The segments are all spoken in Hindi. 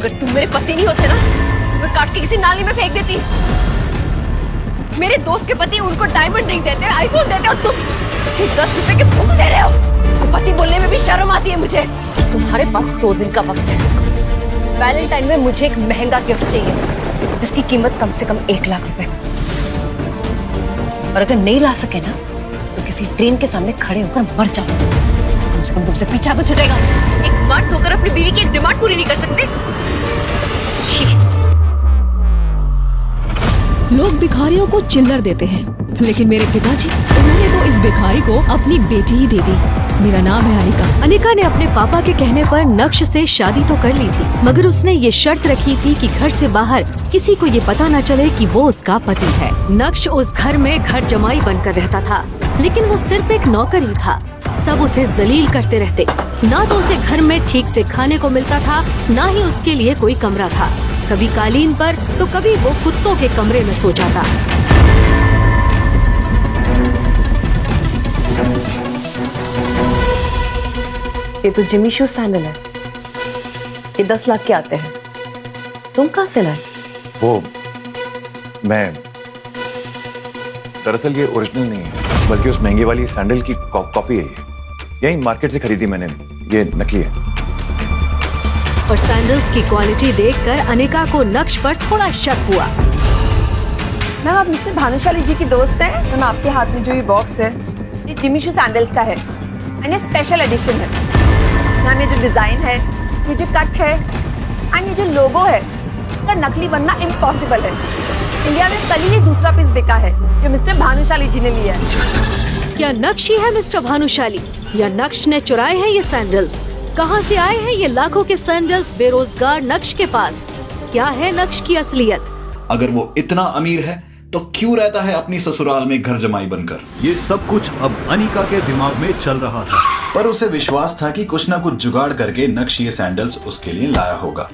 अगर तुम मेरे पति नहीं होते ना, मैं काट के किसी नाली में फेंक देती। मेरे दोस्त के पति उनको डायमंड रिंग देते, आईफोन देते, और तुम मुझे 10 रुपए के फूल दे रहे हो। तुमको पति बोलने में भी शर्म आती है मुझे। तुम्हारे पास 2 दिन का वक्त है। वैलेंटाइन में मुझे एक महंगा गिफ्ट चाहिए जिसकी कीमत कम से कम 1 लाख रुपए। और अगर नहीं ला सके ना तो किसी ट्रेन के सामने खड़े होकर मर जाओ। कम से कम तुमसे पीछा तो छूटेगा। एक बार ठोकर अपनी बीवी की एक डिमांड पूरी नहीं कर सकते। लोग भिखारियों को चिल्लर देते हैं, लेकिन मेरे पिताजी, उन्होंने तो इस भिखारी को अपनी बेटी ही दे दी। मेरा नाम है अनिका। अनिका ने अपने पापा के कहने पर नक्श से शादी तो कर ली थी, मगर उसने ये शर्त रखी थी कि घर से बाहर किसी को ये पता न चले कि वो उसका पति है। नक्श उस घर में घर जमाई बनकर रहता था, लेकिन वो सिर्फ एक नौकर ही था। सब उसे जलील करते रहते। ना तो उसे घर में ठीक से खाने को मिलता था, ना ही उसके लिए कोई कमरा था। कभी कालीन पर तो कभी वो कुत्तों के कमरे में सो जाता। ये तो जिमी शू सैंडल है। ये 10 लाख के आते हैं। तुम कहाँ से लाए? वो मैं दरअसल ये ओरिजिनल नहीं है, बल्कि उस महंगी वाली सैंडल की कॉपी है। ये यही मार्केट से खरीदी मैंने। ये नकली है। और सैंडल्स की क्वालिटी देखकर अनिका को नक्श पर थोड़ा शक हुआ। मैम, आप मिस्टर भानुशाली जी की दोस्त हैं? मैम, आपके हाथ में जो ये बॉक्स है, ये जिमी शू सैंडल्स का है। ये स्पेशल एडिशन है। मैम, ये जो डिजाइन है, ये जो कट है, एंड ये जो लोगो है, इसका नकली बनना इम्पॉसिबल है। इंडिया में कल ही दूसरा पीस बिका है जो मिस्टर भानुशाली जी ने लिया है। क्या नक्श ही है मिस्टर भानुशाली, या नक्श ने चुराए हैं ये सैंडल्स? कहां से आए हैं ये लाखों के सैंडल्स बेरोजगार नक्श के पास? क्या है नक्श की असलियत? अगर वो इतना अमीर है तो क्यों रहता है अपनी ससुराल में घर जमाई बनकर? ये सब कुछ अब अनिका के दिमाग में चल रहा था, पर उसे विश्वास था कि कुछ ना कुछ जुगाड़ करके नक्श ये सैंडल्स उसके लिए लाया होगा।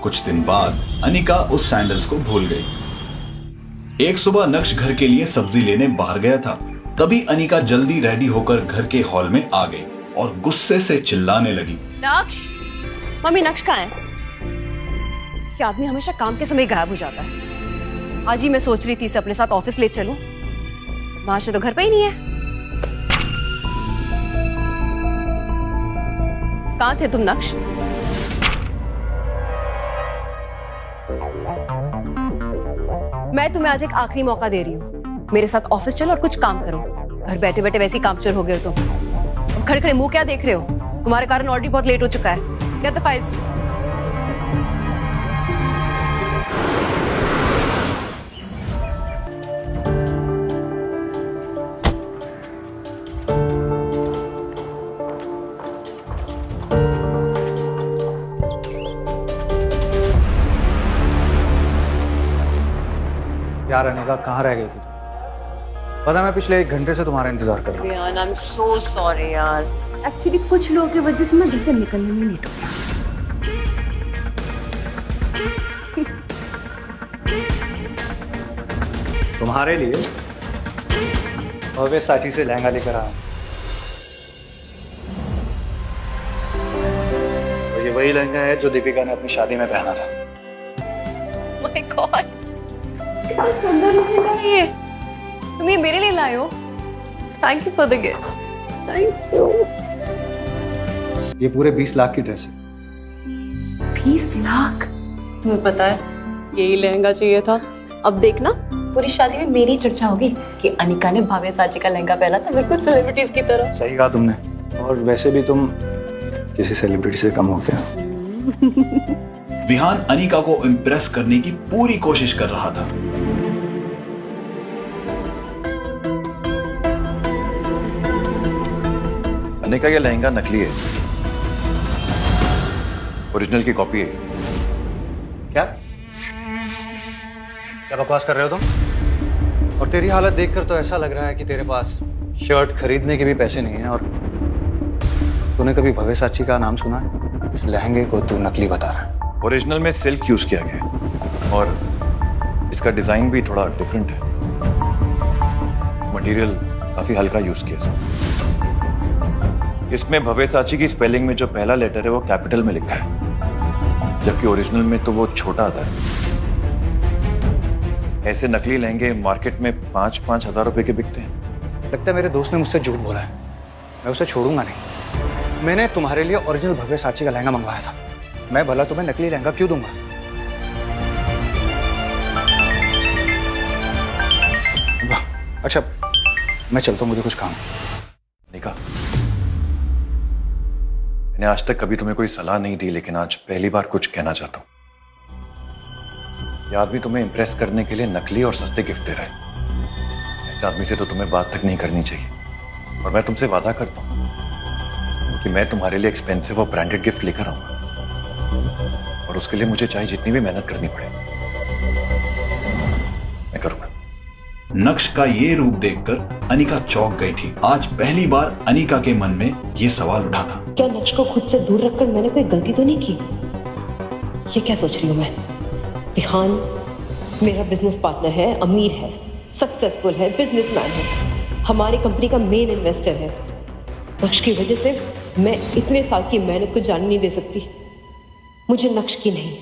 कुछ दिन बाद अनिका उस सैंडल्स को भूल गई। एक सुबह नक्श घर के लिए सब्जी लेने बाहर गया था। तभी अनिका जल्दी रेडी होकर घर के हॉल में आ गई और गुस्से से चिल्लाने लगी। नक्श, मम्मी, नक्श कहाँ है? ये आदमी हमेशा काम के समय गायब हो जाता है। आज ही मैं सोच रही थी इसे अपने साथ ऑफिस ले चलूं। महाशय तो घर पे ही नहीं है। कहाँ थे तुम नक्श? मैं तुम्हें आज एक आखिरी मौका दे रही हूँ। मेरे साथ ऑफिस चलो और कुछ काम करो। घर बैठे बैठे वैसे ही कामचोर हो गए हो तुम। खड़े खड़े मुंह क्या देख रहे हो? तुम्हारे कारण ऑलरेडी बहुत लेट हो चुका है। Get the files. यार अनिका, कहाँ रह गई थी? पता, मैं पिछले 1 घंटे से तुम्हारा इंतजार कर रहा हूँ। यार, आई एम सो सॉरी यार। एक्चुअली कुछ लोगों की वजह से मैं घर से निकलने में लेट हो गया। तुम्हारे लिए साची से लहंगा लेकर आया हूँ। तो ये वही लहंगा है जो दीपिका ने अपनी शादी में पहना था। माय गॉड, कितना सुंदर लहंगा है ये। तुम ये मेरे लिए लाए हो? Thank you for the gift. Thank you. ये पूरे 20 लाख की ड्रेस है। 20 लाख? तुम्हें पता है यही लहंगा चाहिए था। अब देखना, पूरी शादी में मेरी चर्चा होगी कि अनिका ने भावे साची का लहंगा पहना था, बिल्कुल सेलिब्रिटीज की तरह। सही कहा तुमने। और वैसे भी तुम किसी सेलिब्रिटी से कम होते हो। विहान अनिका को इम्प्रेस करने की पूरी कोशिश कर रहा था। अनिका, ये लहंगा नकली है, ओरिजिनल की कॉपी है। क्या क्या बकवास कर रहे हो तुम? और तेरी हालत देखकर तो ऐसा लग रहा है कि तेरे पास शर्ट खरीदने के भी पैसे नहीं हैं। और तूने कभी भव्य साची का नाम सुना है? इस लहंगे को तू नकली बता रहा है। ओरिजिनल में सिल्क यूज किया गया है और इसका डिजाइन भी थोड़ा डिफरेंट है। मटेरियल काफी हल्का यूज किया इसमें भव्य साची की स्पेलिंग में जो पहला लेटर है वो कैपिटल में लिखा है, जबकि ओरिजिनल में तो वो छोटा आता है। ऐसे नकली लहंगे मार्केट में 5-5 हजार रुपए के बिकते हैं। लगता है मेरे दोस्त ने मुझसे झूठ बोला है। मैं उसे छोड़ूंगा नहीं। मैंने तुम्हारे लिए ओरिजिनल भव्य साची का लहंगा मंगवाया था। मैं भला तुम्हें नकली लहंगा क्यों दूंगा? अच्छा, मैं चलता हूँ, मुझे कुछ काम है। निका, मैंने आज तक कभी तुम्हें कोई सलाह नहीं दी, लेकिन आज पहली बार कुछ कहना चाहता हूं। यह आदमी तुम्हें इंप्रेस करने के लिए नकली और सस्ते गिफ्ट दे रहा है। ऐसे आदमी से तो तुम्हें बात तक नहीं करनी चाहिए। और मैं तुमसे वादा करता हूं कि मैं तुम्हारे लिए एक्सपेंसिव और ब्रांडेड गिफ्ट लेकर आऊंगा, और उसके लिए मुझे चाहे जितनी भी मेहनत करनी पड़े, मैं करूंगा। नक्श का ये रूप देखकर अनिका चौंक गई थी। आज पहली बार अनिका के मन में ये सवाल उठा था, क्या नक्श को खुद से दूर रखकर मैंने कोई गलती तो नहीं की? ये क्या सोच रही हूँ मैं? विहान मेरा बिजनेस पार्टनर है, अमीर है, सक्सेसफुल है, बिजनेसमैन है, हमारी कंपनी का मेन इन्वेस्टर है। नक्श की वजह से मैं इतने साल की मेहनत को जाने नहीं दे सकती। मुझे नक्श की नहीं,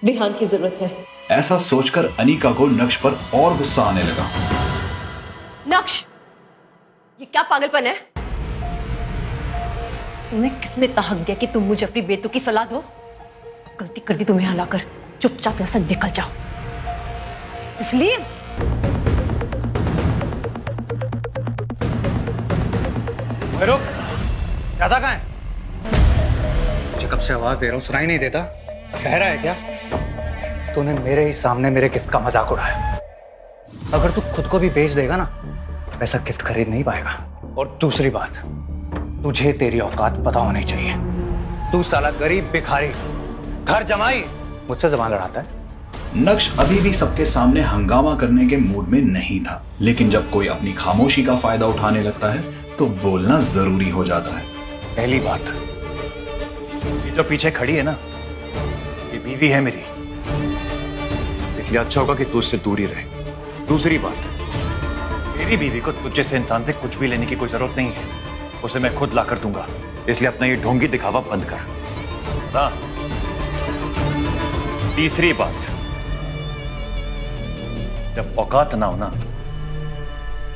विहान की जरूरत है। ऐसा सोचकर अनिका को नक्श पर और गुस्सा आने लगा। नक्श, ये क्या पागलपन है? तुम्हें किसने हक दिया कि तुम मुझे अपनी बेटों की सलाह दो? गलती कर दी तुम्हें हलाकर, चुपचाप यहाँ से निकल जाओ। इसलिए रुक, ज्यादा कहाँ है? मुझे कब से आवाज दे रहा हूँ, सुनाई नहीं देता? बहरा है क्या? तूने मेरे ही सामने मेरे गिफ्ट का मजाक उड़ाया। अगर तू खुद को भी बेच देगा ना, वैसा गिफ्ट खरीद नहीं पाएगा। और दूसरी बात, तुझे तेरी औकात पता होनी चाहिए। तू साला गरीब भिखारी, घर जमाई, मुझसे जबान लड़ाता है। नक्श अभी भी सबके सामने हंगामा करने के मूड में नहीं था, लेकिन जब कोई अपनी खामोशी का फायदा उठाने लगता है तो बोलना जरूरी हो जाता है। पहली बात, ये जो पीछे खड़ी है ना, ये बीवी है मेरी, इसलिए अच्छा होगा कि तू उससे दूर ही रहे। दूसरी बात, मेरी बीवी को तुझ जैसे इंसान से कुछ भी लेने की कोई जरूरत नहीं है, उसे मैं खुद ला कर दूंगा। इसलिए अपना ये ढोंगी दिखावा बंद कर ना। तीसरी बात, जब औकात ना हो ना,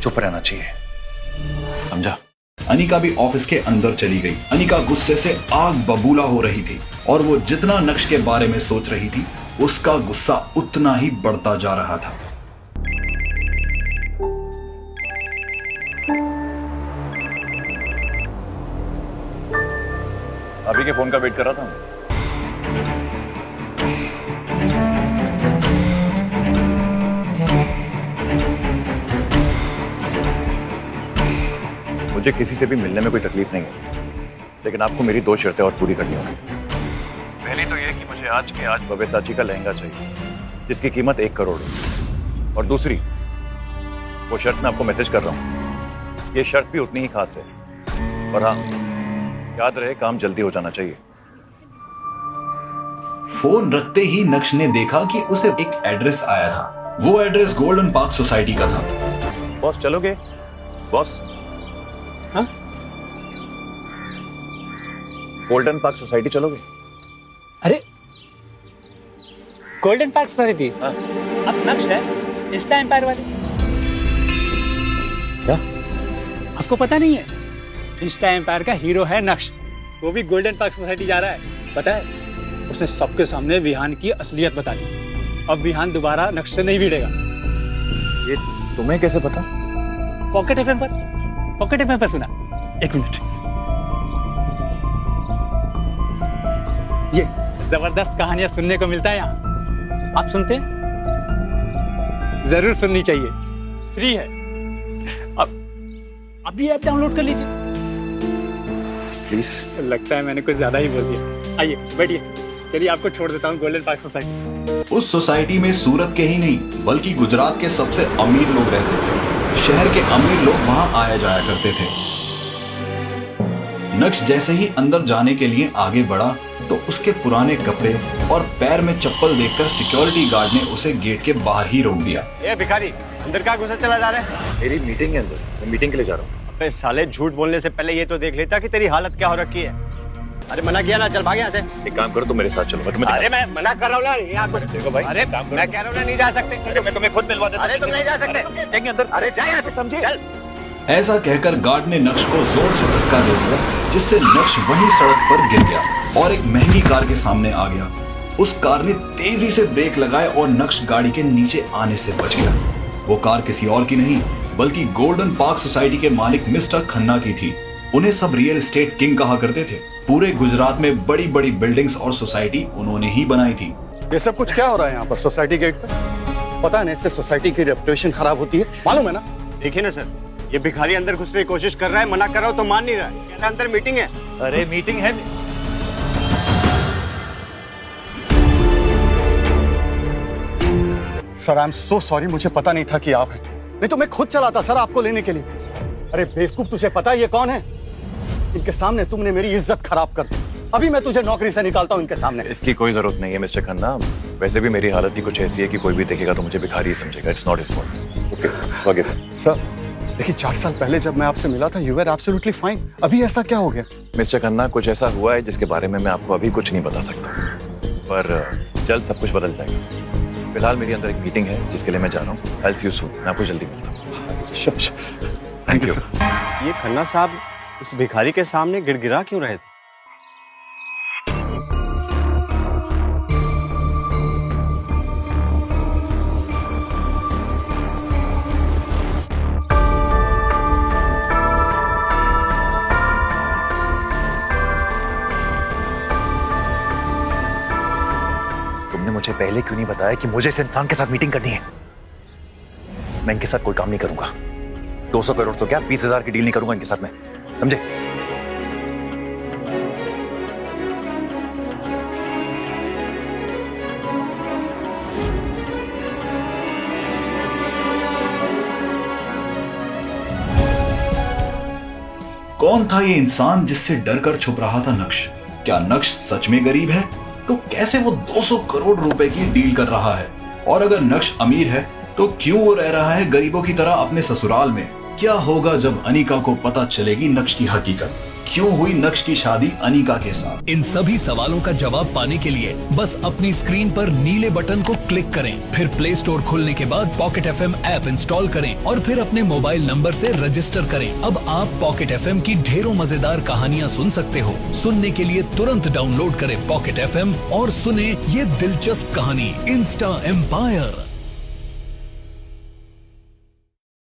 चुप रहना चाहिए, समझा? अनिका भी ऑफिस के अंदर चली गई। अनिका गुस्से से आग बबूला हो रही थी, और वो जितना नक्श के बारे में सोच रही थी, उसका गुस्सा उतना ही बढ़ता जा रहा था। अभी के फोन का वेट कर रहा था। मुझे किसी से भी मिलने में कोई तकलीफ नहीं है, लेकिन आपको मेरी 2 शर्तें और पूरी करनी होगी। पहली तो यह कि मुझे आज के आज भव्य साची का लहंगा चाहिए, जिसकी कीमत 1 करोड़ है। और दूसरी, वो शर्त मैं आपको मैसेज कर रहा हूं, ये शर्त भी उतनी ही खास है। और हाँ, याद रहे, काम जल्दी हो जाना चाहिए। फोन रखते ही नक्श ने देखा कि उसे एक एड्रेस आया था। वो एड्रेस गोल्डन पार्क सोसाइटी का था। बॉस चलोगे? बॉस, हाँ? गोल्डन पार्क सोसाइटी चलोगे? अरे, गोल्डन पार्क सोसाइटी? हाँ? अब नक्श है, इंस्टा एम्पायर वाले। क्या आपको पता नहीं है? इंस्टा एम्पायर का हीरो है नक्श, वो भी गोल्डन पार्क सोसाइटी जा रहा है। पता है, उसने सबके सामने विहान की असलियत बता दी। अब विहान दोबारा नक्श से नहीं भिड़ेगा। ये तुम्हें कैसे पता? पॉकेट एफएम पर सुना। 1 मिनट, ये जबरदस्त कहानियां सुनने को मिलता है यहाँ। आप सुनते हैं? जरूर सुननी चाहिए, फ्री है। अब अभी ऐप डाउनलोड कर लीजिए। प्लीज। लगता है मैंने कुछ ज्यादा ही बोल दिया। आइए बैठिए, चलिए आपको छोड़ देता हूँ गोल्डन पार्क सोसाइटी। उस सोसाइटी में सूरत के ही नहीं, बल्कि गुजरात के सबसे अमीर लोग रहते थे। शहर के अमीर लोग वहां आया जाया करते थे। नक्श जैसे ही अंदर जाने के लिए आगे बढ़ा तो उसके पुराने कपड़े और पैर में चप्पल देखकर सिक्योरिटी गार्ड ने उसे गेट के बाहर ही रोक दिया। ए भिखारी, अंदर क्या घुसा चला जा रहा है? मेरी मीटिंग है अंदर, मैं मीटिंग के लिए जा रहा हूँ। अबे साले, झूठ बोलने से पहले ये तो देख लेता कि तेरी हालत क्या हो रखी है। अरे मना किया ना, चल भाग यहाँ से। एक काम करो, तुम मेरे साथ चलो, मैं तुम्हें अरे मैं मना कर रहा हूँ ना, यहाँ कुछ देखो भाई, अरे काम करो। मैं कह रहा हूँ ना, नहीं जा सकते। अरे मैं तुम्हें खुद मिलवा देता हूं। अरे तुम नहीं जा सकते। जाएंगे अंदर। अरे जा यहाँ से, समझे? चल। ऐसा कहकर गार्ड ने नक्श को जोर से धक्का दे दिया, जिससे नक्श वहीं सड़क पर गिर गया और एक महंगी कार के सामने आ गया। उस कार ने तेजी से ब्रेक लगाए और नक्श गाड़ी के नीचे आने से बच गया। वो कार किसी और की नहीं बल्कि गोल्डन पार्क सोसाइटी के मालिक मिस्टर खन्ना की थी। उन्हें सब रियल एस्टेट किंग कहा करते थे। पूरे गुजरात में बड़ी बड़ी बिल्डिंग्स और सोसाइटी उन्होंने ही बनाई थी। ये सब कुछ क्या हो रहा है यहाँ पर सोसाइटी गेट पे? पता है ना, इससे सोसाइटी की रेपुटेशन खराब होती है, मालूम है ना? देखिए ना सर, ये भिखारी अंदर घुसने की कोशिश कर रहा है, मना कर रहा हूँ तो मान नहीं रहा है। कह रहा है अंदर मीटिंग है। अरे मीटिंग है। Sir I am so sorry, मुझे पता नहीं था कि आप हैं, नहीं तो मैं खुद चला था सर आपको लेने के लिए। अरे बेवकूफ, तुझे पता है ये कौन है? इनके सामने तुमने मेरी इज्जत खराब कर दी। अभी मैं तुझे नौकरी से निकालता हूँ इनके सामने। इसकी कोई जरूरत नहीं है मिस्टर खन्ना। वैसे भी मेरी हालत ही कुछ ऐसी है कि कोई भी देखेगा तो मुझे भिखारी ही समझेगा। It's not his fault. Okay, forgive him. Sir देखिए, 4 साल पहले जब मैं आपसे मिला था, यू वर एब्सोल्युटली फाइन। अभी ऐसा क्या हो गया? मिस्टर खन्ना, कुछ ऐसा हुआ है जिसके बारे में मैं आपको अभी कुछ नहीं बता सकता, पर जल्द सब कुछ बदल जाएगा। फिलहाल मेरी अंदर एक मीटिंग है जिसके लिए मैं जा रहा हूँ। I will see you soon. मैं आपको जल्दी मिलता हूँ। Thank you. ये खन्ना साहब इस भिखारी के सामने गिड़गिड़ा क्यों रहे थे? तुमने मुझे पहले क्यों नहीं बताया कि मुझे इस इंसान के साथ मीटिंग करनी है? मैं इनके साथ कोई काम नहीं करूंगा। 200 करोड़ तो क्या, 20,000 की डील नहीं करूंगा इनके साथ में, समझे? कौन था ये इंसान जिससे डरकर छुप रहा था नक्श? क्या नक्श सच में गरीब है? तो कैसे वो 200 करोड़ रुपए की डील कर रहा है? और अगर नक्श अमीर है तो क्यों वो रह रहा है गरीबों की तरह अपने ससुराल में? क्या होगा जब अनिका को पता चलेगी नक्श की हकीकत? क्यों हुई नक्श की शादी अनिका के साथ? इन सभी सवालों का जवाब पाने के लिए बस अपनी स्क्रीन पर नीले बटन को क्लिक करें, फिर प्ले स्टोर खोलने के बाद पॉकेट FM ऐप इंस्टॉल करें और फिर अपने मोबाइल नंबर से रजिस्टर करें। अब आप पॉकेट FM की ढेरों मजेदार कहानियाँ सुन सकते हो। सुनने के लिए तुरंत डाउनलोड करें पॉकेट FM और सुने ये दिलचस्प कहानी इंस्टा एम्पायर।